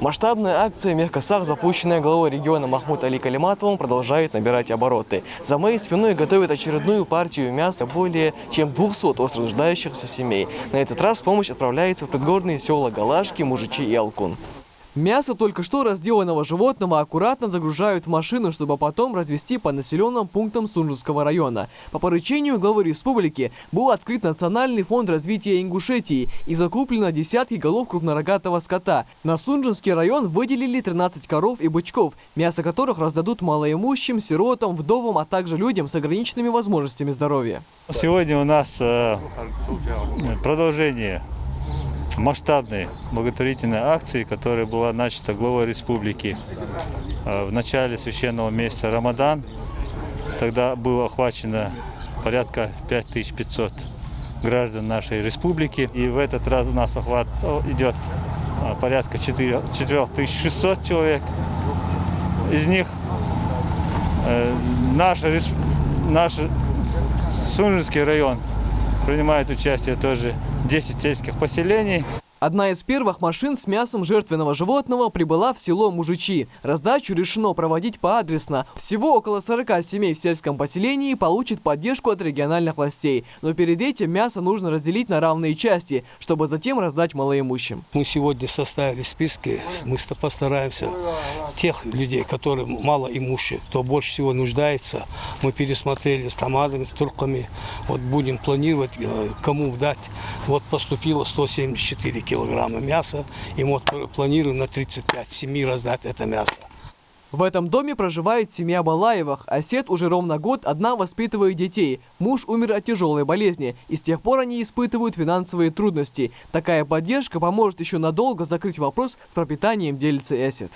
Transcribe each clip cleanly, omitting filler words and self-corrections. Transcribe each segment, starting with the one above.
Масштабная акция «Мехкасах», запущенная главой региона Махмуд Али Калиматовым, продолжает набирать обороты. За моей спиной готовят очередную партию мяса более чем 200 остро нуждающихся семей. На этот раз помощь отправляется в предгорные села Галашки, Мужичи и Алкун. Мясо только что разделанного животного аккуратно загружают в машину, чтобы потом развезти по населенным пунктам Сунжинского района. По поручению главы республики был открыт Национальный фонд развития Ингушетии и закуплено десятки голов крупнорогатого скота. На Сунжинский район выделили 13 коров и бычков, мясо которых раздадут малоимущим, сиротам, вдовам, а также людям с ограниченными возможностями здоровья. Сегодня у нас продолжение масштабной благотворительной акции, которая была начата главой республики в начале священного месяца Рамадан. Тогда было охвачено порядка 5500 граждан нашей республики. И в этот раз у нас охват идет порядка 4600 человек. Из них наш Сунжинский район принимает участие тоже 10 сельских поселений. Одна из первых машин с мясом жертвенного животного прибыла в село Мужичи. Раздачу решено проводить поадресно. Всего около 40 семей в сельском поселении получат поддержку от региональных властей. Но перед этим мясо нужно разделить на равные части, чтобы затем раздать малоимущим. Мы сегодня составили списки, мы постараемся тех людей, которые малоимущие, кто больше всего нуждается, мы пересмотрели с тамадами, с турками. Вот будем планировать, кому дать. Вот поступило 174 килограмма мяса, и мы планируем на 35 семей раздать это мясо. В этом доме проживает семья Балаевых. Асет уже ровно год одна воспитывает детей. Муж умер от тяжелой болезни, и с тех пор они испытывают финансовые трудности. Такая поддержка поможет еще надолго закрыть вопрос с пропитанием, делится Асет.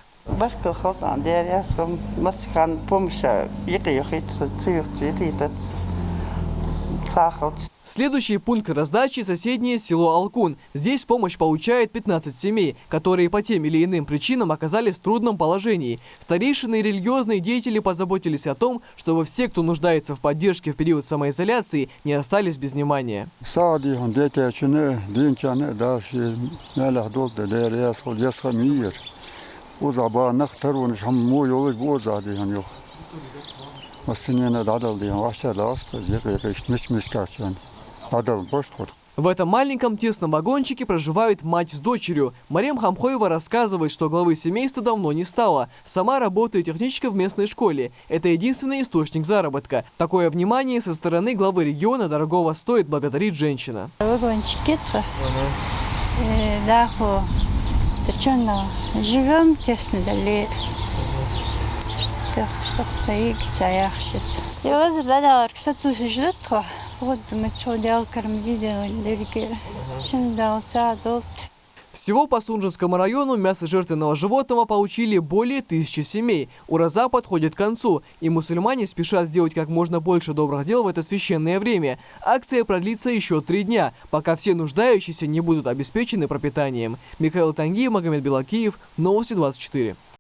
Следующий пункт раздачи – соседнее село Алкун. Здесь помощь получает 15 семей, которые по тем или иным причинам оказались в трудном положении. Старейшины и религиозные деятели позаботились о том, чтобы все, кто нуждается в поддержке в период самоизоляции, не остались без внимания. В этом маленьком тесном вагончике проживают мать с дочерью. Марем Хамхоева рассказывает, что главы семейства давно не стало. Сама работает техничкой в местной школе. Это единственный источник заработка. Такое внимание со стороны главы региона дорогого стоит, благодарит женщина. Живем тесно, Всего по Сунжинскому району мясо жертвенного животного получили более 1000 семей. Ураза подходит к концу, и мусульмане спешат сделать как можно больше добрых дел в это священное время. Акция продлится еще 3 дня, пока все нуждающиеся не будут обеспечены пропитанием. Михаил Тангиев, Магомед Белакиев, Новости 24.